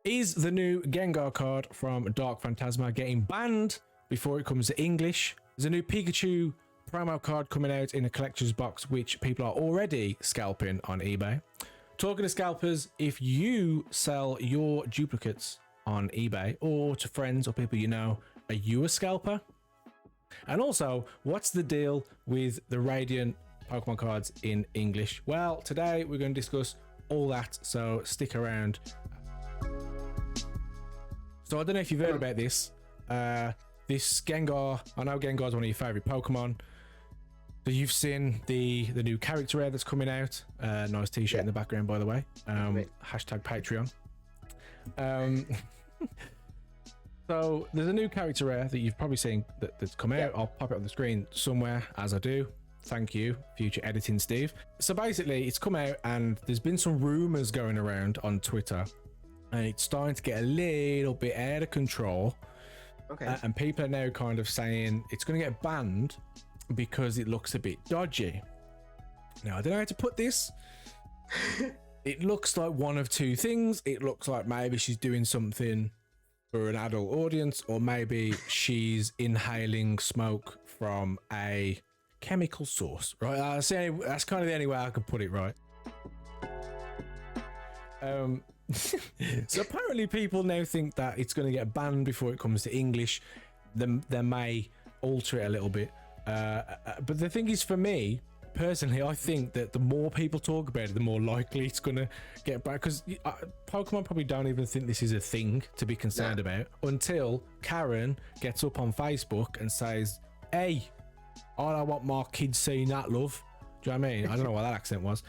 Is the new Gengar card from Dark Phantasma getting banned before it comes to English? There's a new Pikachu promo card coming out in a collector's box, which people are already scalping on eBay. Talking to scalpers, if you sell your duplicates on eBay or to friends or people you know, are you a scalper? And also, what's the deal with the Radiant Pokemon cards in English? Well, today we're going to discuss all that, so stick around. So I don't know if you've heard about this. This Gengar, I know Gengar's one of your favorite Pokemon. So you've seen the new character rare that's coming out. Nice t-shirt in the background, by the way. Hashtag Patreon. So there's a new character rare that you've probably seen that's come out. I'll pop it on the screen somewhere as I do. Thank you, future editing Steve. So basically it's come out and there's been some rumors going around on Twitter and it's starting to get a little bit out of control. Okay. And people are now kind of saying it's going to get banned because it looks a bit dodgy. Now, I don't know how to put this. It looks like one of two things. It looks like maybe she's doing something for an adult audience, or maybe she's inhaling smoke from a chemical source, right? That's kind of the only way I could put it, right? So apparently people now think that it's going to get banned before it comes to English. They may alter it a little bit. But the thing is, for me, personally, I think that the more people talk about it, the more likely it's going to get banned. Because Pokemon probably don't even think this is a thing to be concerned about until Karen gets up on Facebook and says, hey, I don't want my kids seeing that, love. Do you know what I mean? I don't know what that accent was.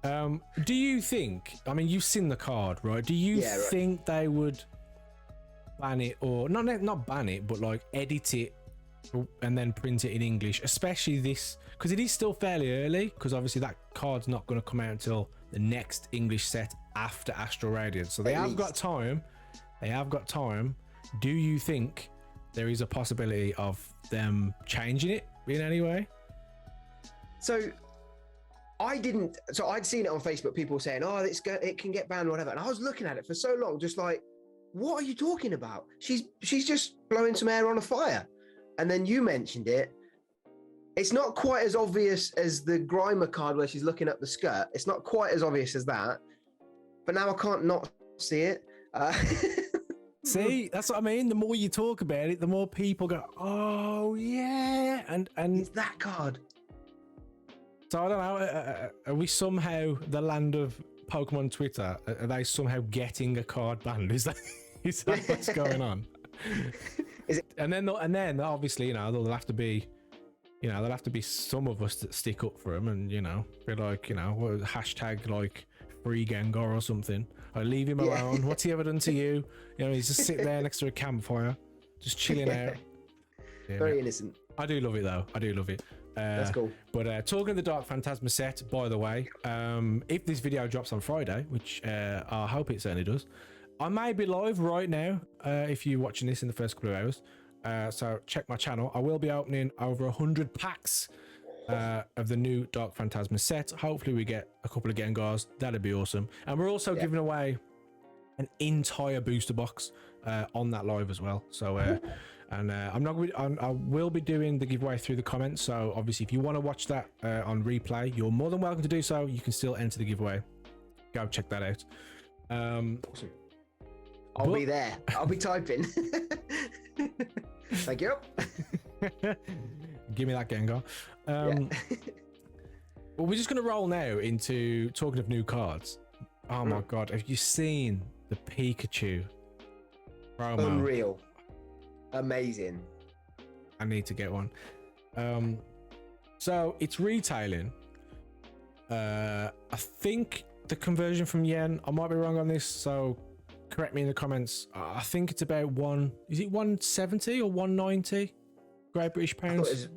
Do you think, I mean, you've seen the card, right? Do you think they would ban it, or not ban it, but like edit it and then print it in English, especially this, because it is still fairly early, because obviously that card's not going to come out until the next English set after Astral Radiance. So they have got time. They have got time. Do you think there is a possibility of them changing it in any way? So I'd seen it on Facebook, people saying, oh, it can get banned or whatever. And I was looking at it for so long, just like, what are you talking about? She's just blowing some air on a fire. And then you mentioned it. It's not quite as obvious as the Grimer card where she's looking up the skirt. It's not quite as obvious as that. But now I can't not see it. See, that's what I mean. The more you talk about it, the more people go, oh, yeah. And it's that card. So I don't know, are we somehow the land of Pokemon Twitter? Are they somehow getting a card banned? Is that what's going on? Is it? And then obviously, you know, there'll have to be some of us that stick up for them and, you know, be like, you know, hashtag like free Gengar or something. I leave him alone. What's he ever done to you? You know, he's just sitting there next to a campfire, just chilling out. Yeah, very innocent. I do love it though. I do love it. That's cool. But talking of the Dark Phantasma set, by the way, if this video drops on Friday, which I hope it certainly does, I may be live right now if you're watching this in the first couple of hours. So check my channel. I will be opening over 100 packs of the new Dark Phantasma set. Hopefully we get a couple of Gengars. That'd be awesome. And we're also giving away an entire booster box on that live as well. So I will be doing the giveaway through the comments. So obviously, if you want to watch that on replay, you're more than welcome to do so. You can still enter the giveaway. Go check that out. Awesome. I'll be there. I'll be typing. Thank you. Give me that Gengar. Well, we're just going to roll now into talking of new cards. Oh my god, have you seen the Pikachu promo? Unreal. Amazing. I need to get one. So it's retailing. I think the conversion from yen, I might be wrong on this, so correct me in the comments. I think it's about is it 170 or 190 Great British pounds?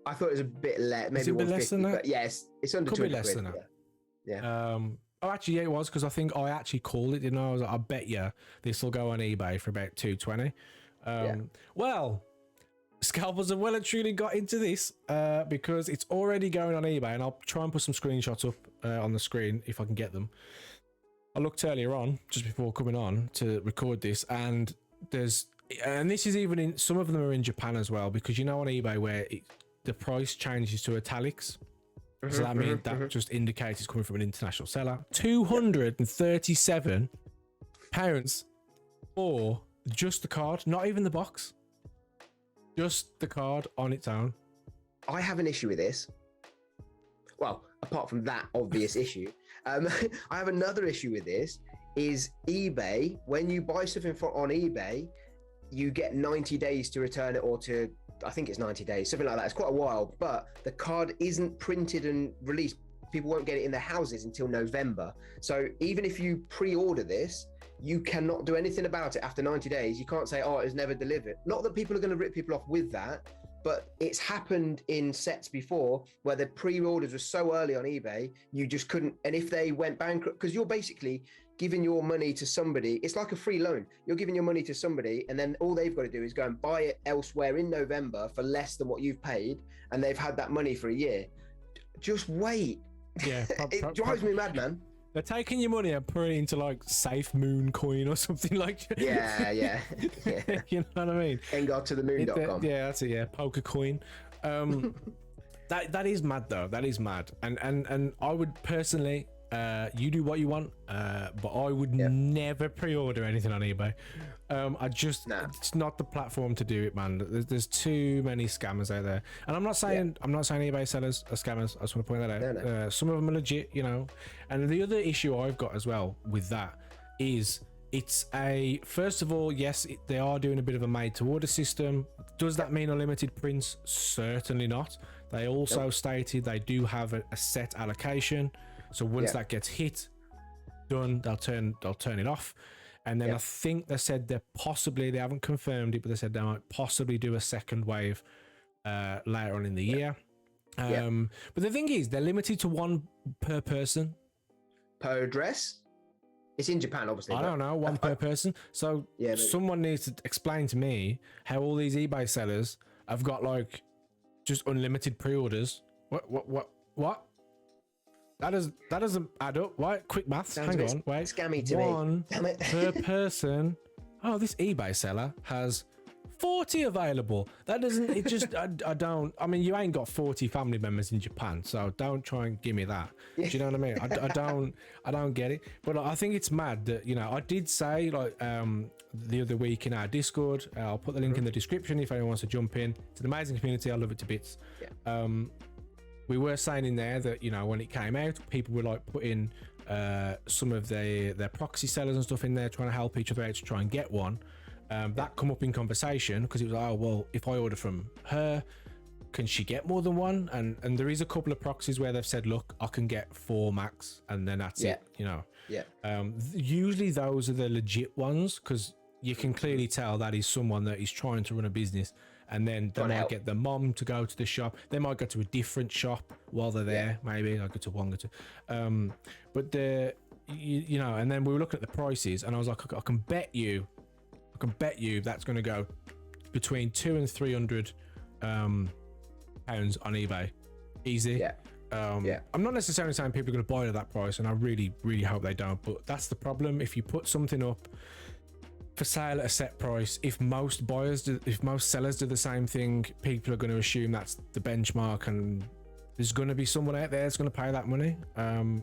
I thought it was a bit less, maybe 150, less than that? But yes, it's under 200 less than that. Yeah. Oh, actually, yeah, it was, because I think I actually called it, didn't I? I was like, I bet you this will go on eBay for about 220. Well, Scalpers have well and truly got into this because it's already going on eBay, and I'll try and put some screenshots up on the screen if I can get them. I looked earlier on, just before coming on to record this, and this is even in, some of them are in Japan as well, because you know on eBay where the price changes to italics. So that means that just indicates it's coming from an international seller. £237 for just the card, not even the box, just the card on its own. I have an issue with this. Well, apart from that obvious issue, I have another issue with this. Is eBay, when you buy something on eBay, you get 90 days to return it, or to, I think it's 90 days, something like that. It's quite a while, but the card isn't printed and released. People won't get it in their houses until November. So even if you pre-order this, you cannot do anything about it after 90 days. You can't say, oh, it was never delivered. Not that people are going to rip people off with that, but it's happened in sets before where the pre-orders were so early on eBay, you just couldn't. And if they went bankrupt, because you're basically giving your money to somebody, it's like a free loan. You're giving your money to somebody, and then all they've got to do is go and buy it elsewhere in November for less than what you've paid, and they've had that money for a year. Just wait. Yeah, it drives me mad, man. They're taking your money and putting it into like Safe Moon coin or something like that. Yeah. You know what I mean? Gengar to the moon.com. Yeah, that's it. Yeah, poker coin. That is mad though. That is mad. And I would personally, you do what you want, but I would never pre-order anything on eBay. It's not the platform to do it, man. There's too many scammers out there, and I'm not saying eBay sellers are scammers. I just want to point that out. No. Some of them are legit, you know. And the other issue I've got as well with that is first of all, yes, they are doing a bit of a made-to-order system. Does that mean unlimited prints? Certainly not. They also stated they do have a set allocation. So once that gets hit, done, they'll turn it off. And then I think they said they haven't confirmed it, but they said they might possibly do a second wave later on in the year. But the thing is, they're limited to one per person. Per address? It's in Japan, obviously. I don't know, one per person. So someone needs to explain to me how all these eBay sellers have got like just unlimited pre-orders. What? That doesn't add up. Why? Quick maths. Hang on. Wait. Scammy to one per person. Oh, this eBay seller has 40 available. That doesn't. It just. I don't. I mean, you ain't got 40 family members in Japan, so don't try and give me that. Do you know what I mean? I don't get it. But I think it's mad that, you know, I did say like the other week in our Discord. I'll put the link in the description if anyone wants to jump in. It's an amazing community. I love it to bits. We were saying in there that, you know, when it came out, people were like putting some of their proxy sellers and stuff in there, trying to help each other out to try and get one. That come up in conversation because it was like, oh, well, if I order from her, can she get more than one? And there is a couple of proxies where they've said, look, I can get 4 max, and then that's it, you know. Usually those are the legit ones, because you can clearly tell that is someone that is trying to run a business. And then they might get the mom to go to the shop. They might go to a different shop while they're there. Maybe I go to one, but you know. And then we were looking at the prices, and I was like, I can bet you that's going to go between $200 and $300 pounds on eBay, easy. I'm not necessarily saying people are going to buy it at that price, and I really, really hope they don't. But that's the problem. If you put something up for sale at a set price, if most sellers do the same thing, people are going to assume that's the benchmark, and there's going to be someone out there that's going to pay that money. And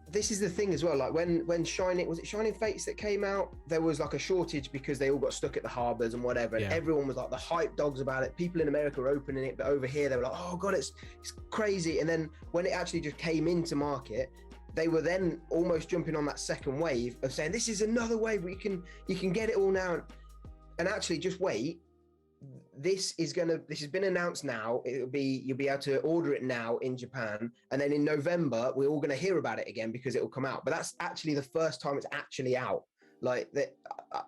this is the thing as well, like when Shining Fates that came out, there was like a shortage because they all got stuck at the harbors and whatever, and everyone was like the hype dogs about it. People in America were opening it, but over here they were like, oh god, it's crazy. And then when it actually just came into market, they were then almost jumping on that second wave of saying, this is another wave where you can get it all now. And actually, just wait. This has been announced now. You'll be able to order it now in Japan. And then in November, we're all going to hear about it again because it will come out. But that's actually the first time it's actually out. Like that,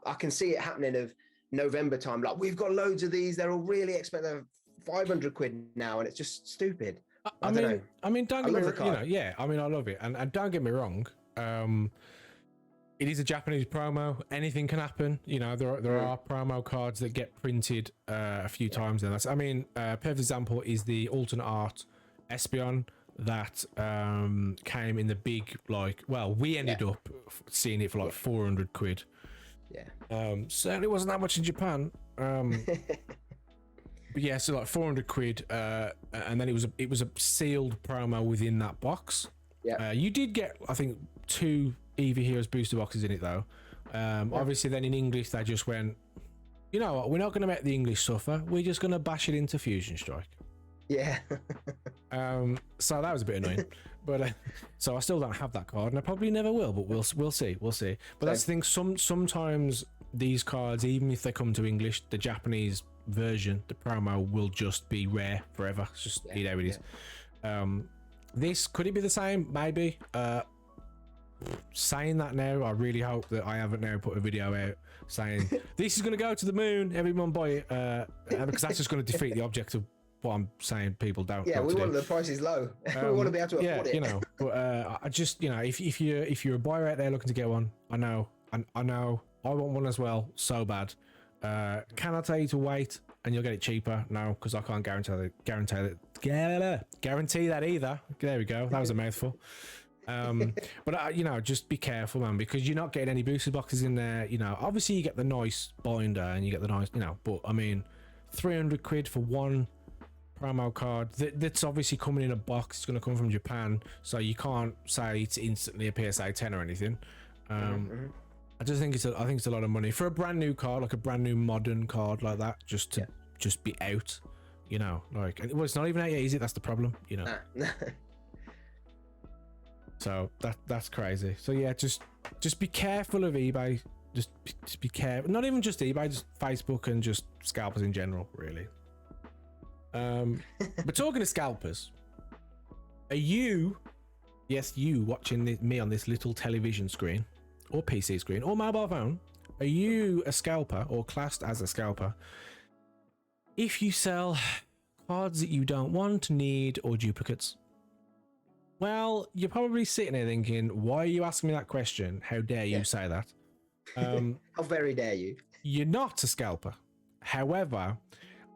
I can see it happening of November time. Like, we've got loads of these. They're all really expensive, 500 quid now. And it's just stupid. I mean, don't get me wrong. You know, I mean, I love it, and don't get me wrong. It is a Japanese promo. Anything can happen. You know, there are promo cards that get printed a few times. And perfect example is the alternate art Espeon. that came in the big, like, well, we ended up seeing it for like 400 quid. Yeah. Certainly wasn't that much in Japan. But yeah, so like 400 quid, and then it was a sealed promo within that box. Yeah. You did get, I think, 2 Eevee Heroes booster boxes in it though. Obviously, then in English they just went, you know what, we're not going to make the English suffer. We're just going to bash it into Fusion Strike. Yeah. So that was a bit annoying, but so I still don't have that card, and I probably never will. But we'll see. But that's the thing. Sometimes these cards, even if they come to English, the Japanese version, the promo will just be rare forever. It's just how it is. This could it be the same? Maybe. Saying that now, I really hope that I haven't now put a video out saying this is going to go to the moon. Everyone buy it, because that's just going to defeat the object of what I'm saying. People don't. Yeah, we want the prices low. We want to be able to afford it. You know. But I just, you know, if you're a buyer out there looking to get one, I know, I want one as well, so bad. Can I tell you to wait and you'll get it cheaper? No, because I can't guarantee that either. There we go. That was a mouthful. But you know, just be careful, man, because you're not getting any booster boxes in there. You know, obviously you get the nice binder and you get the nice, you know, but I mean, 300 quid for one promo card that's obviously coming in a box. It's going to come from Japan, so you can't say it's instantly a PSA 10 or anything. I just think I think it's a lot of money for a brand new card, like a brand new modern card like that, just to just be out, you know, like, well, it's not even out yet, is it? That's the problem, you know. So that's crazy. So yeah, just be careful of eBay. Just be careful. Not even just eBay, just Facebook and just scalpers in general, really. But talking to scalpers, are you, yes, you watching me on this little television screen or PC screen or mobile phone, are you a scalper or classed as a scalper if you sell cards that you don't want, need, or duplicates? Well, you're probably sitting there thinking, why are you asking me that question? How dare you say that? How very dare you? You're not a scalper. However,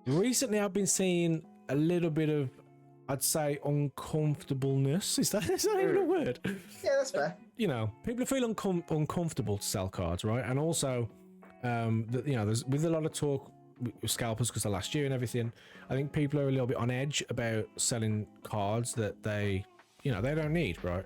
recently I've been seeing a little bit of, I'd say, uncomfortableness. Is that even a word? Yeah, that's fair. You know, people feel uncomfortable to sell cards, right? And also, you know, there's with a lot of talk with scalpers because of last year and everything, I think people are a little bit on edge about selling cards that they, you know, they don't need, right?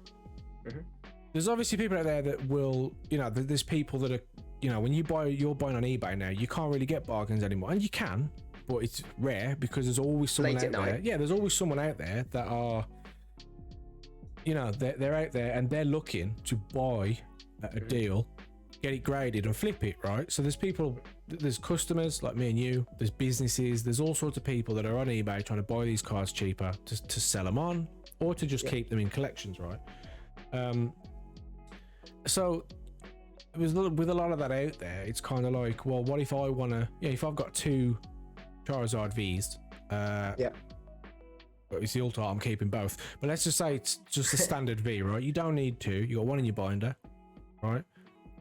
There's obviously people out there that will, you know, there's people that are, you know, when you're buying on eBay now, you can't really get bargains anymore, and you can, but it's rare because there's always someone out there. Yeah, there's always someone out there that are, you know, they're out there and they're looking to buy a deal, get it graded and flip it, right? So there's people, there's customers like me and you, there's businesses, there's all sorts of people that are on eBay trying to buy these cards cheaper to sell them on, or to just keep them in collections, right? So it was with a lot of that out there, it's kind of like, well, what if I want to, if I've got 2 Charizard Vs, but it's the Ultra, I'm keeping both, but let's just say it's just a standard V, right? You don't need 2, you got one in your binder, right?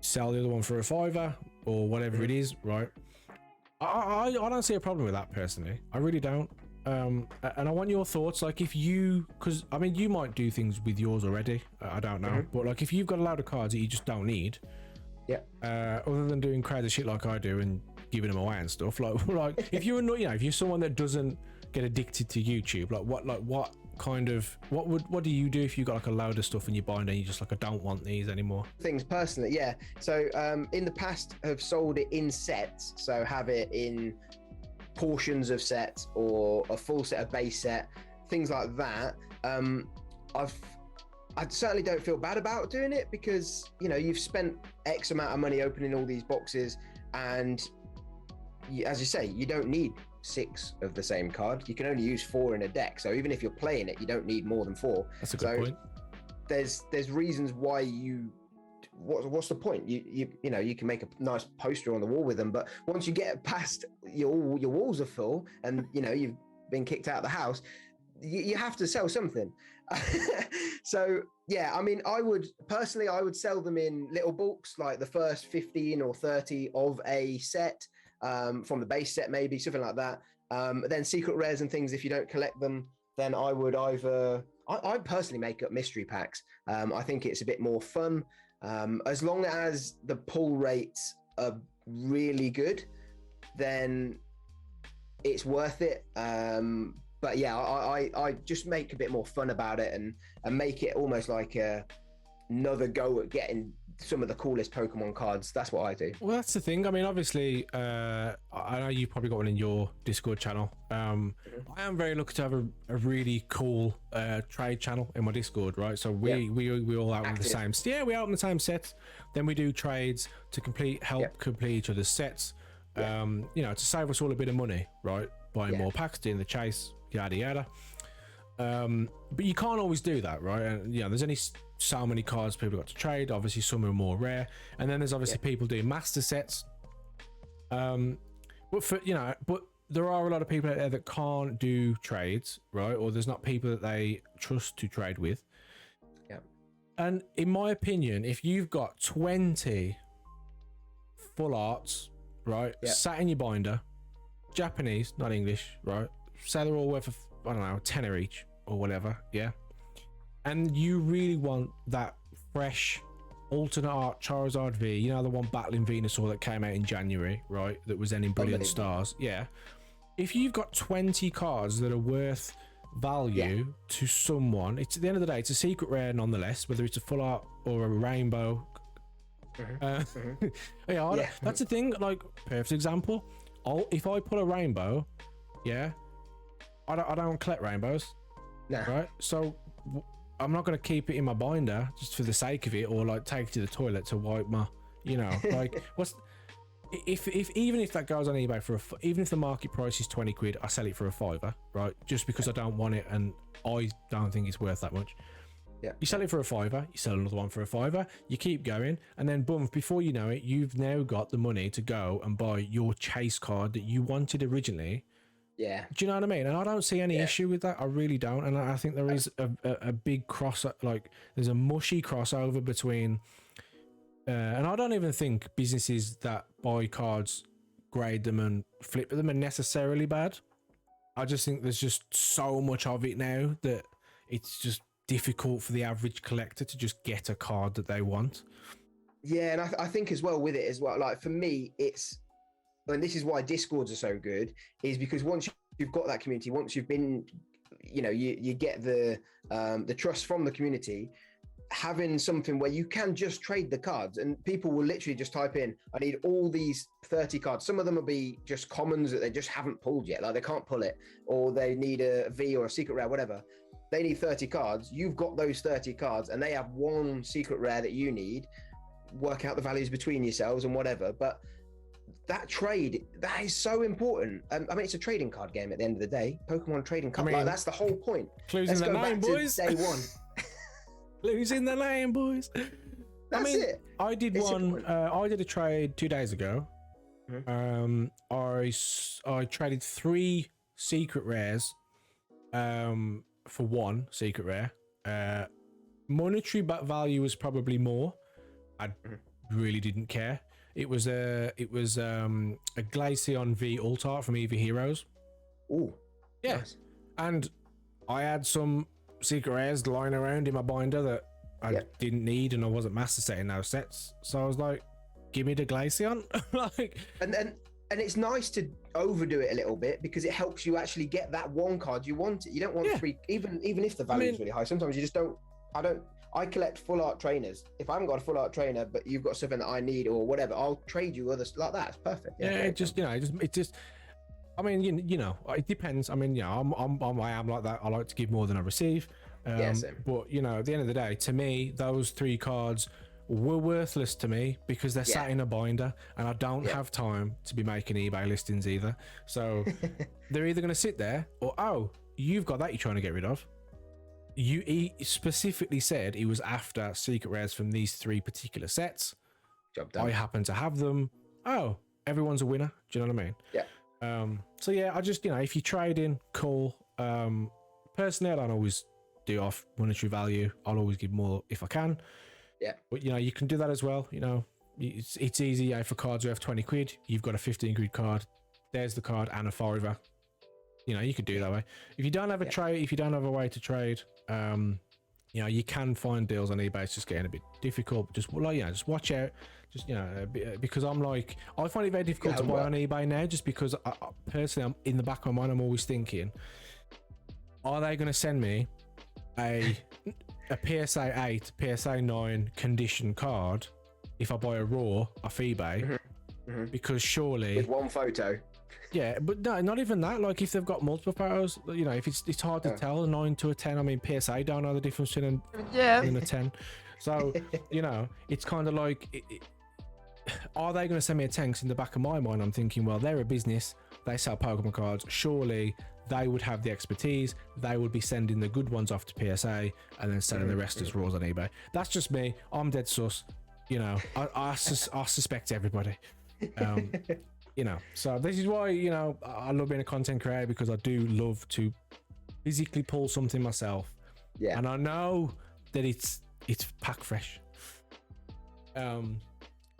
Sell the other one for a $5 or whatever it is, right? I don't see a problem with that personally. I really don't. And I want your thoughts, like if you, because I mean you might do things with yours already, I don't know, but like if you've got a load of cards that you just don't need, other than doing crazy shit like I do and giving them away and stuff, like if you're not, you know, if you're someone that doesn't get addicted to YouTube, what do you do if you got like a load of stuff in your binder and you just like, I don't want these anymore? Things personally, so in the past have sold it in sets, so have it in portions of sets or a full set of base set, things like that. I certainly don't feel bad about doing it because, you know, you've spent X amount of money opening all these boxes, and as you say, you don't need 6 of the same card. You can only use 4 in a deck, so even if you're playing it, you don't need more than 4. That's a good point. There's reasons why you, what's the point? You know, you can make a nice poster on the wall with them, but once you get past your walls are full and, you know, you've been kicked out of the house, you have to sell something. So yeah, I mean, I would sell them in little bulks, like the first 15 or 30 of a set, from the base set, maybe something like that. Then secret rares and things, if you don't collect them, then I would either I personally make up mystery packs. I think it's a bit more fun. As long as the pull rates are really good, then it's worth it. But yeah, I just make a bit more fun about it and make it almost like another go at getting some of the coolest Pokemon cards. That's what I do. Well, that's the thing. I mean, obviously, I know you've probably got one in your Discord channel. I am very lucky to have a really cool trade channel in my Discord, right? So we all out in the same. Yeah, we out in the same sets. Then we do trades to help complete each other's sets. You know, to save us all a bit of money, right? Buying more packs, doing the chase, yada yada. But you can't always do that, right? And you know, there's only so many cards people got to trade. Obviously, some are more rare, and then there's obviously people doing master sets. But for but there are a lot of people out there that can't do trades, right? Or there's not people that they trust to trade with. Yeah. And in my opinion, if you've got 20 full arts, right, sat in your binder, Japanese, not English, right? Say they're all worth, I don't know, tenner each or whatever, yeah? And you really want that fresh alternate art Charizard V, you know, the one battling Venusaur that came out in January, right? That was then in Brilliant Stars, yeah. If you've got 20 cards that are worth value to someone, it's at the end of the day, it's a secret rare nonetheless, whether it's a full art or a rainbow. That's the thing, like, perfect example. If I put a rainbow, I don't collect rainbows, right? So I'm not going to keep it in my binder just for the sake of it, or like take it to the toilet to wipe my, you know, like if even if that goes on eBay for even if the market price is 20 quid, I sell it for a £5, right? Just because I don't want it and I don't think it's worth that much. Yeah. You sell it for a £5, you sell another one for a £5, you keep going, and then boom, before you know it, you've now got the money to go and buy your chase card that you wanted originally. Yeah. Do you know what I mean? And I don't see any issue with that. I really don't. And I think there is a big there's a mushy crossover between, and I don't even think businesses that buy cards, grade them and flip them are necessarily bad. I just think there's just so much of it now that it's just difficult for the average collector to just get a card that they want. Yeah, and I think as well with it as well, like for me, it's, and this is why Discords are so good, is because once you've got that community, once you've been, you know, you get the trust from the community, having something where you can just trade the cards, and people will literally just type in, I need all these 30 cards. Some of them will be just commons that they just haven't pulled yet, like they can't pull it, or they need a V or a secret rare, whatever. They need 30 cards. You've got those 30 cards, and they have one secret rare that you need. Work out the values between yourselves and whatever, but that trade, that is so important. I mean, it's a trading card game at the end of the day. Pokemon trading card, like, that's the whole point. Clues in the name, boys. Day one. Clues in the name, boys. That's it. I did I did a trade 2 days ago. I traded 3 secret rares for 1 secret rare. Monetary value was probably more. I really didn't care. It was a Glaceon V Alt Art from Eevee Heroes. Ooh, yeah, nice. And I had some secret rares lying around in my binder that I didn't need, and I wasn't master setting those sets. So I was like, "Give me the Glaceon." Like, and it's nice to overdo it a little bit because it helps you actually get that one card you want. You don't want 3, even if the value is really high. Sometimes you just don't. I collect full art trainers. If I haven't got a full art trainer, but you've got something that I need or whatever, I'll trade you others like that. It's perfect. Yeah, it just I mean, you know, it depends. I mean, I am like that. I like to give more than I receive. Same. But you know, at the end of the day, to me, those 3 cards were worthless to me because they're sat in a binder, and I don't have time to be making eBay listings either. So they're either going to sit there, or you've got that you're trying to get rid of. He specifically said he was after secret rares from these 3 particular sets. Job done. I happen to have them. Oh, everyone's a winner. Do you know what I mean? Yeah. So yeah, I just, you know, if you trade in, cool. Personally, I don't always do off monetary value. I'll always give more if I can. Yeah. But you know, you can do that as well. You know, it's easy. For cards worth 20 quid, you've got a 15 quid card. There's the card and a £5. You know, you could do it that way. If you don't have a trade, if you don't have a way to trade, you know, you can find deals on eBay. It's just getting a bit difficult. Just like, you know, just watch out. Just, you know, because I'm like, I find it very difficult to buy on eBay now, just because I personally, I'm in the back of my mind, I'm always thinking, are they going to send me a PSA 8, PSA 9 condition card if I buy a raw off eBay? Because surely with one photo. Yeah, but no, not even that. Like, if they've got multiple photos, you know, if it's hard to tell, a 9 to a 10. I mean, PSA don't know the difference between a 10. So, you know, it's kind of like, are they going to send me a 10? 'Cause in the back of my mind, I'm thinking, well, they're a business. They sell Pokemon cards. Surely they would have the expertise. They would be sending the good ones off to PSA and then selling the rest as raws on eBay. That's just me. I'm dead sus. You know, I suspect everybody. You know, so this is why, you know, I love being a content creator, because I do love to physically pull something myself. Yeah. And I know that it's pack fresh. Talking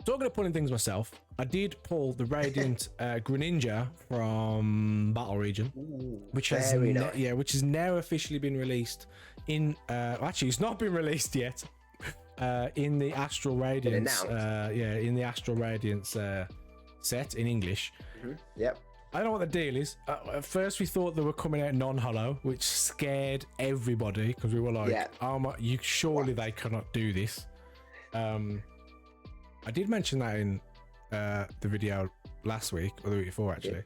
of pulling things myself, I did pull the Radiant Greninja from Battle Region, which has which has now officially been released in actually it's not been released yet. In the Astral Radiance in the Astral Radiance set in English. Yep. I don't know what the deal is. At first we thought they were coming out non-holo, which scared everybody, because we were like, oh my, they cannot do this. I did mention that in the video last week, or the week before actually.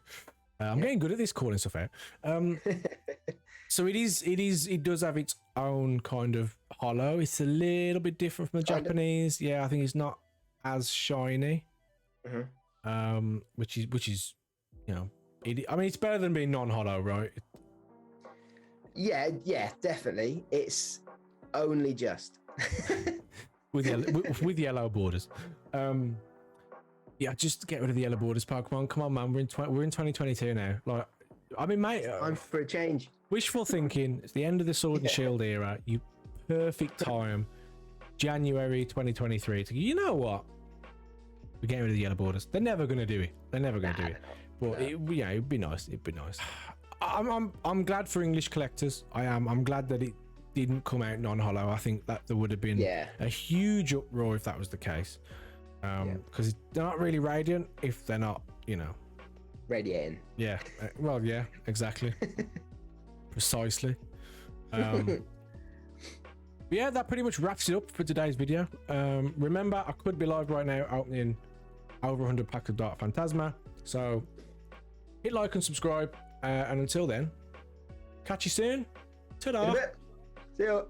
I'm getting good at this, calling stuff out. So it does have its own kind of holo. It's a little bit different from the Japanese. Yeah, I think it's not as shiny. Which is, you know, I mean, it's better than being non-holo, right? Yeah, definitely. It's only just with yellow borders. Yeah, just get rid of the yellow borders, Pokemon. Come on, man. We're in 2022 now. Like, I mean, mate, time for a change. Wishful thinking. It's the end of the Sword and Shield era. You perfect time. January 2023. You know what? We're getting rid of the yellow borders. They're never going to do it. They're never going to do it. But it'd be nice. It'd be nice. I'm glad for English collectors. I am. I'm glad that it didn't come out non-holo. I think that there would have been a huge uproar if that was the case. Because they're not really radiant if they're not, you know, radiating. Yeah. Well, yeah, exactly. Precisely. Yeah, that pretty much wraps it up for today's video. Remember, I could be live right now opening over 100 packs of Dark Phantasma. So hit like and subscribe. And until then, catch you soon. Ta-da. See ya.